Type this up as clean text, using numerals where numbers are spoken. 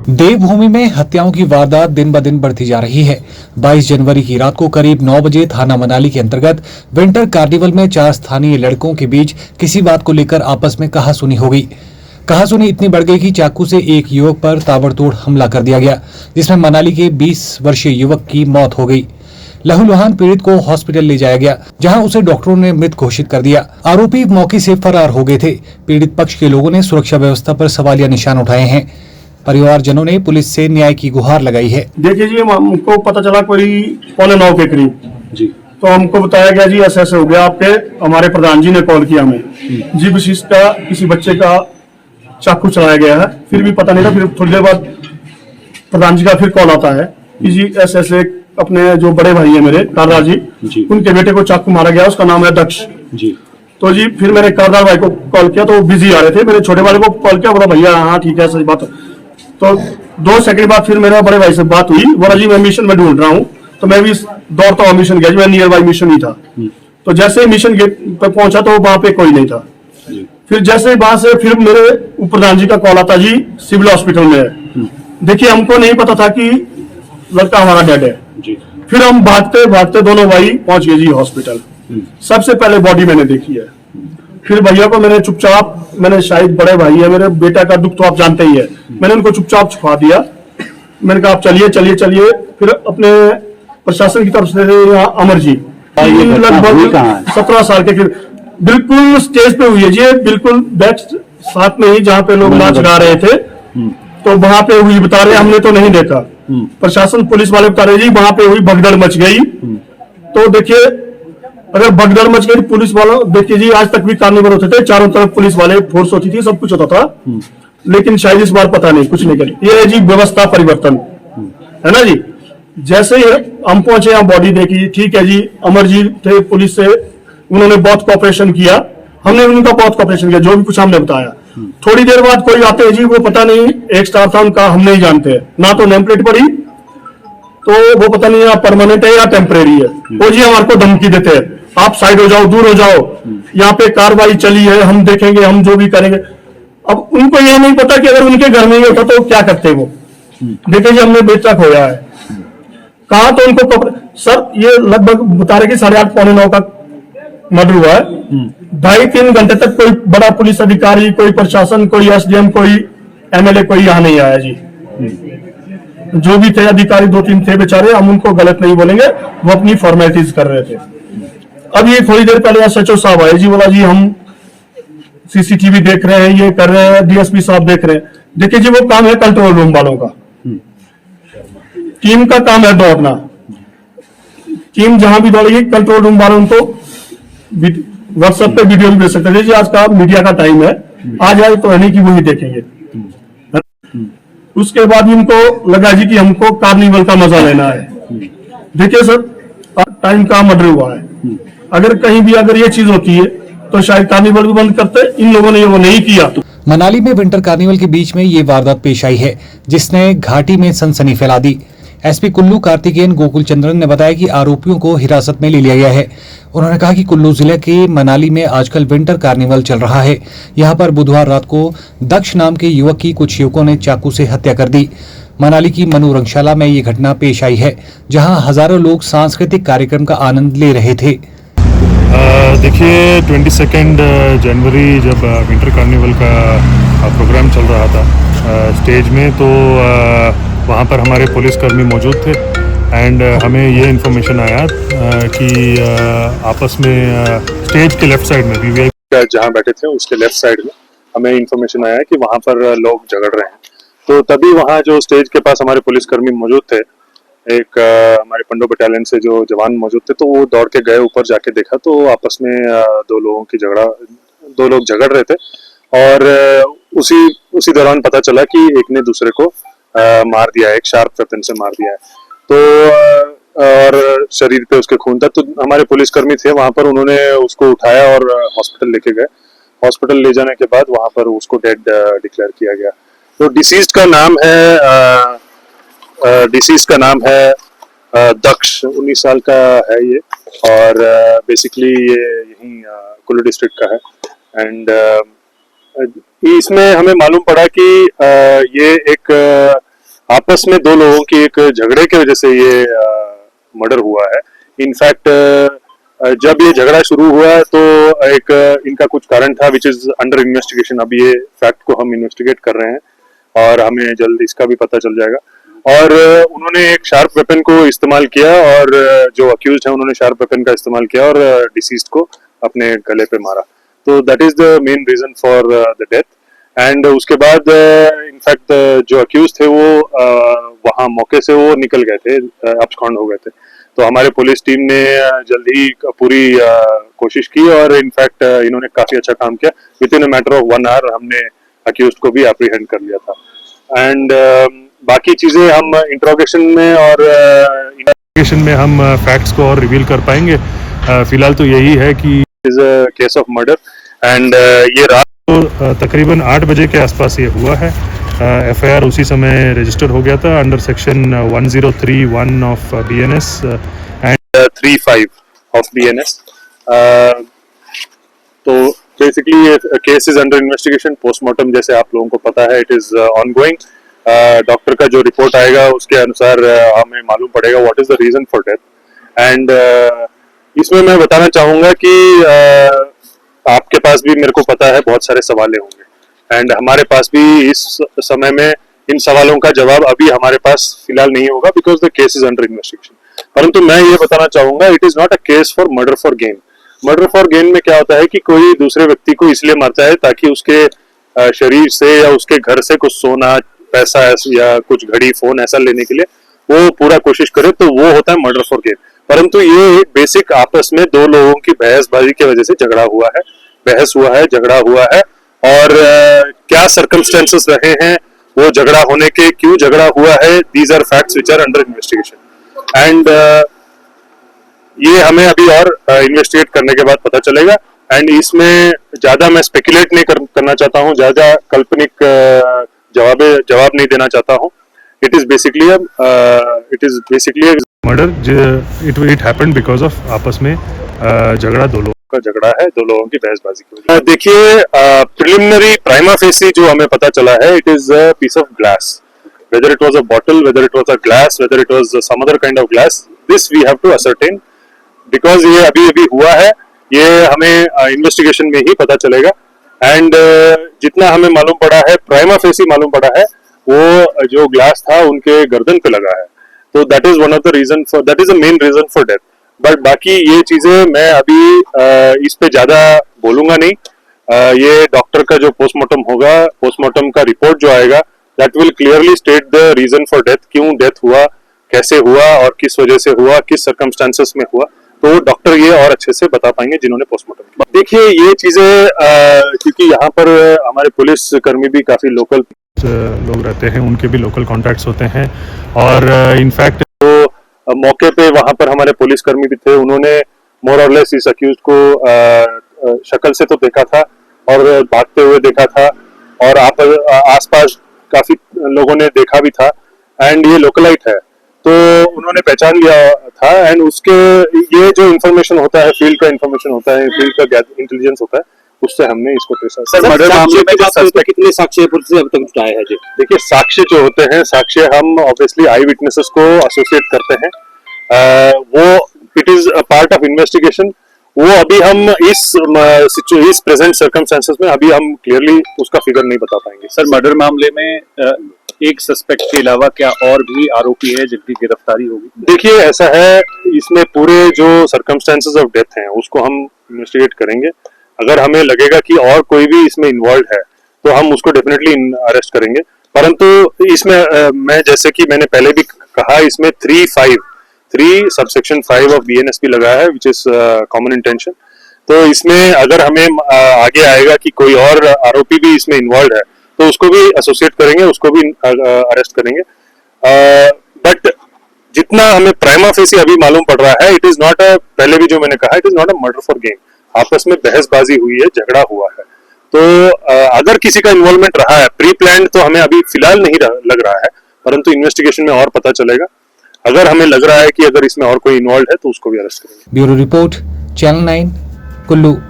देवभूमि में हत्याओं की वारदात दिन ब दिन बढ़ती जा रही है। 22 जनवरी की रात को करीब 9 बजे थाना मनाली के अंतर्गत विंटर कार्निवल में 4 स्थानीय लड़कों के बीच किसी बात को लेकर आपस में कहासुनी हो गई। कहासुनी इतनी बढ़ गई कि चाकू से एक युवक पर ताबड़तोड़ हमला कर दिया गया, जिसमें मनाली के 20 वर्षीय युवक की मौत हो गई। लहूलुहान पीड़ित को हॉस्पिटल ले जाया गया, जहां उसे डॉक्टरों ने मृत घोषित कर दिया। आरोपी मौके से फरार हो गए थे। पीड़ित पक्ष के लोगों ने सुरक्षा व्यवस्था पर सवालिया निशान उठाए हैं। परिवारजनों ने पुलिस से न्याय की गुहार लगाई है। देखिए जी, हमको पता चला कोई 8:45 के करीब जी, तो हमको बताया गया जी ऐसे हो गया, आपके हमारे प्रधान जी ने कॉल किया हमें जी, विशिष्ट का किसी बच्चे का चाकू चलाया गया है। फिर भी पता नहीं था। फिर थोड़ी देर बाद प्रधान जी का फिर कॉल आता है कि जी ऐसे अपने जो बड़े भाई है मेरे कारदार जी, उनके बेटे को चाकू मारा गया, उसका नाम है दक्ष जी। तो जी फिर मैंने कारदार भाई को कॉल किया तो वो बिजी आ रहे थे। मेरे छोटे वाले को कॉल किया, बोला भैया हाँ ठीक है सही बात है। तो 2 सेकंड बाद फिर मेरे बड़े भाई से बात हुई, बोला जी मैं मिशन में ढूंढ रहा हूँ। तो मैं भी दौड़ता हुआ मिशन गया जी, मैं नियर बाई मिशन ही था। तो जैसे मिशन गेट पे पहुंचा तो वहां पे कोई नहीं था। फिर जैसे वहां से फिर मेरे प्रधान जी का कॉल आता जी सिविल हॉस्पिटल में है। देखिए हमको नहीं पता था कि लड़का हमारा डेड है। फिर हम भागते भागते दोनों भाई पहुंच गए जी हॉस्पिटल। सबसे पहले बॉडी मैंने देखी है। फिर भैया को मैंने चुपचाप, मैंने शायद बड़े भाई है मेरे, बेटा का दुख तो आप जानते ही है, मैंने उनको चुपचाप छुपा दिया। मैंने कहा आप चलिए चलिए चलिए। फिर अपने प्रशासन की तरफ से यहाँ अमर जी लगभग 17 साल के, फिर बिल्कुल स्टेज पे हुई है जी, बिल्कुल बैठ साथ में ही जहाँ पे लोग नाच गा रहे थे, तो वहां पे हुई बता रहे, हमने तो नहीं देखा। प्रशासन पुलिस वाले बता रहे जी वहां पे हुई, भगदड़ मच गई। तो देखिए अगर भगदड़ मच गई पुलिस वालों, देखिए जी आज तक भी कार्निवल होते थे, चारों तरफ पुलिस वाले फोर्स होती थी, सब कुछ होता था, लेकिन शायद इस बार पता नहीं कुछ नहीं करी। ये है जी व्यवस्था परिवर्तन, है ना जी। जैसे ही हम पहुंचे, यहाँ बॉडी देखी, ठीक है जी, अमर जी थे पुलिस से, उन्होंने बहुत कोऑपरेशन किया, हमने उनका बहुत कोऑपरेशन किया, जो भी कुछ हमने बताया। थोड़ी देर बाद कोई आते हैं जी, वो पता नहीं एक स्टार था उनका, हम नहीं जानते, ना तो नेम प्लेट पड़ी, तो वो पता नहीं या परमानेंट है या टेम्परेरी है। वो जी हमारे को धमकी देते हैं, आप साइड हो जाओ, दूर हो जाओ, यहाँ पे कार्रवाई चली है, हम देखेंगे, हम जो भी करेंगे। अब उनको ये नहीं पता कि अगर उनके घर में ही होता तो क्या करते वो। देखिए जी हमने बेटा खोया है, कहा तो उनको सर ये लगभग बता रहे कि 8:30 पौने 9 का मर्डर हुआ है। 2.5-3 घंटे तक कोई बड़ा पुलिस अधिकारी, कोई प्रशासन, कोई एसडीएम, कोई एमएलए कोई यहाँ नहीं आया जी। जो भी थे अधिकारी 2-3 थे बेचारे, हम उनको गलत नहीं बोलेंगे, वो अपनी फॉर्मेलिटीज कर रहे थे। अब ये थोड़ी देर पहले एसएचओ साहब आए जी, बोला जी हम सीसीटीवी देख रहे हैं, ये कर रहे हैं, डीएसपी साहब देख रहे हैं। देखिए जी वो काम है कंट्रोल रूम वालों का, टीम का काम है दौड़ना। टीम जहां भी दौड़ेगी, कंट्रोल रूम वालों को व्हाट्सएप पे वीडियो भी भेज सकते हैं जी, आज का मीडिया का टाइम है, आज आए तो नहीं कि वही देखेंगे। उसके बाद इनको लगा जी कि हमको कार्निवल का मजा लेना है। देखिए सर टाइम का मर्डर हुआ है, अगर कहीं भी अगर ये चीज होती है तो शायद कार्निवल भी बंद करते, इन लोगों ने वो नहीं किया। मनाली में विंटर कार्निवल के बीच में ये वारदात पेश आई है, जिसने घाटी में सनसनी फैला दी। एसपी कुल्लू कार्तिकेयन गोकुल चंद्रन ने बताया कि आरोपियों को हिरासत में ले लिया गया है। उन्होंने कहा कि कुल्लू जिले के मनाली में आजकल विंटर कार्निवल चल रहा है। यहां पर बुधवार रात को दक्ष नाम के युवक की कुछ युवकों ने चाकू से हत्या कर दी। मनाली की मनु रंगशाला में ये घटना पेश आई है, जहां हजारों लोग सांस्कृतिक कार्यक्रम का आनंद ले रहे थे। देखिए 22 जनवरी जब विंटर कार्निवल का प्रोग्राम चल रहा था स्टेज में, तो वहाँ पर हमारे पुलिसकर्मी मौजूद थे एंड हमें ये इन्फॉर्मेशन आया कि आपस में स्टेज के लेफ्ट साइड में वीवीआईपी जहाँ बैठे थे उसके लेफ्ट साइड में हमें इन्फॉर्मेशन आया कि वहाँ पर लोग झगड़ रहे हैं। तो तभी वहाँ जो स्टेज के पास हमारे पुलिसकर्मी मौजूद थे, एक हमारे पंडो बटालियन से जो जवान मौजूद थे, तो वो दौड़ के गए, ऊपर जाके देखा तो आपस में दो लोग झगड़ रहे थे और उसी दौरान पता चला कि एक ने दूसरे को मार दिया है, एक शार्प वेपन से मार दिया है। तो और शरीर पे उसके खून था। तो हमारे पुलिसकर्मी थे वहां पर, उन्होंने उसको उठाया और हॉस्पिटल लेके गए। हॉस्पिटल ले जाने के बाद वहां पर उसको डेड डिक्लेयर किया गया। तो डिसीज का नाम है दक्ष, 19 साल का है ये, और बेसिकली ये यहीं कुल्लू डिस्ट्रिक्ट का है। एंड इसमें हमें मालूम पड़ा कि ये एक आपस में दो लोगों की एक झगड़े की वजह से ये मर्डर हुआ है। इनफैक्ट जब ये झगड़ा शुरू हुआ तो एक इनका कुछ कारण था विच इज अंडर इन्वेस्टिगेशन। अभी ये फैक्ट को हम इन्वेस्टिगेट कर रहे हैं और हमें जल्द इसका भी पता चल जाएगा। और उन्होंने एक शार्प वेपन को इस्तेमाल किया और जो अक्यूज्ड है उन्होंने शार्प वेपन का इस्तेमाल किया और डिसीज्ड को अपने गले पे मारा। तो that is the main reason for the death. And उसके बाद इनफैक्ट जो अक्यूज थे वो वहाँ मौके से वो निकल गए थे, अब्सकॉन्ड हो गए थे। तो हमारे पुलिस टीम ने जल्द ही पूरी कोशिश की और इनफैक्ट इन्होंने काफी अच्छा काम किया। Within a matter of 1 hour हमने अक्यूज को भी एप्रीहेंड कर लिया था। एंड बाकी चीजें हम इंट्रोगेशन में और इन्वेस्टिगेशन में हम फैक्ट्स को और रिवील कर पाएंगे। फिलहाल तो यही है कि is a case of murder and ये रात को तकरीबन 8 बजे के आसपास ये हुआ है। एफआईआर उसी समय रजिस्टर हो गया था under section 1031 of BNS and 35 of BNS। तो बेसिकली ये case is under investigation. Postmortem जैसे आप लोगों को पता है इट इज ऑनगोइंग। डॉक्टर का जो रिपोर्ट आएगा उसके अनुसार हमें मालूम पड़ेगा what is the reason for death. And इसमें मैं बताना चाहूंगा कि आपके पास भी मेरे को पता है बहुत सारे सवाल होंगे एंड हमारे पास भी इस समय में इन सवालों का जवाब अभी हमारे पास फिलहाल नहीं होगा because the case is under investigation. परंतु मैं ये बताना चाहूंगा it is not a case for murder for gain. Murder for gain में क्या होता है कि कोई दूसरे व्यक्ति को इसलिए मारता है ताकि उसके शरीर से या उसके घर से कुछ सोना पैसा या कुछ घड़ी फोन ऐसा लेने के लिए वो पूरा कोशिश करे, तो वो होता है मर्डर फॉर गेन। परंतु ये एक बेसिक आपस में दो लोगों की बहसबाजी की वजह से झगड़ा हुआ है, बहस हुआ है, झगड़ा हुआ है और क्या सर्कमस्टेंसेस रहे हैं वो झगड़ा होने के, क्यों झगड़ा हुआ है, these are facts which are under investigation. And ये हमें अभी और इन्वेस्टिगेट करने के बाद पता चलेगा। एंड इसमें ज्यादा मैं स्पेकुलेट नहीं करना चाहता हूँ, ज्यादा काल्पनिक जवाब नहीं देना चाहता हूँ। It is basically murder. It happened because of आपस में झगड़ा, दो लोगों का झगड़ा है, दो लोगों की बहसबाजी की वजह। देखिए प्रिलिमिनरी प्राइमा फेसी जो हमें पता चला है it is a piece of glass, whether it was a bottle, whether it was a glass, whether it was some other kind of glass, this we have to ascertain because ये अभी हुआ है, ये हमें इन्वेस्टिगेशन में ही पता चलेगा। And जितना हमें मालूम पड़ा है, प्राइमा फेसी मालूम पड़ा है, वो जो ग्लास था उनके गर्दन पे लगा है। तो that is one of the reason for, that is the main reason for death. But बाकी ये चीजें मैं अभी इस पे ज्यादा बोलूंगा नहीं। ये डॉक्टर का जो पोस्टमार्टम होगा, पोस्टमार्टम का रिपोर्ट जो आएगा that will clearly state the reason for death, क्यों डेथ हुआ, कैसे हुआ और किस वजह से हुआ, किस सर्कमस्टांसेस में हुआ, तो डॉक्टर ये और अच्छे से बता पाएंगे जिन्होंने पोस्टमार्टम किया। देखिए ये चीजें क्योंकि यहाँ पर हमारे पुलिस कर्मी भी काफी लोकल लोग रहते हैं, उनके भी लोकल कॉन्टैक्ट्स होते हैं और इनफैक्ट तो मौके पे वहां पर हमारे पुलिस कर्मी भी थे, उन्होंने मोर और लेस इस अक्यूज को शक्ल से तो देखा था और भागते हुए देखा था और आसपास काफी लोगों ने देखा भी था। एंड ये लोकलाइट है तो उन्होंने पहचान लिया था। एंड उसके ये जो इन्फॉर्मेशन होता है, फील्ड का इन्फॉर्मेशन होता है, फील्ड का इंटेलिजेंस होता है, उससे हमने इसको ट्रेस। सर मर्डर मामले में सस्पेक्ट कितने साक्ष्य पुलिस ने अब तक जुटाए हैं जी? देखिए साक्ष्य जो होते हैं, साक्ष्य हम ऑब्वियसली आई विटनेसेस को एसोसिएट करते हैं, वो it is a part of investigation. वो अभी हम इस प्रेजेंट सर्कमस्टेंसेस में अभी हम क्लियरली उसका फिगर नहीं बता पाएंगे। सर मर्डर मामले में एक सस्पेक्ट के अलावा क्या और भी आरोपी है जिनकी गिरफ्तारी होगी? देखिए ऐसा है, इसमें पूरे जो सर्कमस्टेंसेस ऑफ डेथ हैं उसको हम इन्वेस्टिगेट करेंगे। अगर हमें लगेगा कि और कोई भी इसमें इन्वॉल्व है तो हम उसको डेफिनेटली अरेस्ट करेंगे। परंतु इसमें मैं जैसे कि मैंने पहले भी कहा, इसमें 3 सबसेक्शन 5 ऑफ BNS भी लगा है विच इज कॉमन इंटेंशन। तो इसमें अगर हमें आगे आएगा कि कोई और आरोपी भी इसमें इन्वॉल्व है तो उसको भी एसोसिएट करेंगे, उसको भी अरेस्ट करेंगे। बट जितना हमें प्राइमा फेसी अभी मालूम पड़ रहा है, इट इज नॉट अ, पहले भी जो मैंने कहा, it is not a murder for gain. आपस में बहसबाजी हुई है, झगड़ा हुआ है। तो अगर किसी का इन्वॉल्वमेंट रहा है प्री प्लान तो हमें अभी फिलहाल नहीं लग रहा है, परंतु इन्वेस्टिगेशन में और पता चलेगा। अगर हमें लग रहा है कि अगर इसमें और कोई इन्वॉल्व है तो उसको भी अरेस्ट करेंगे। Bureau report, channel 9, Kullu.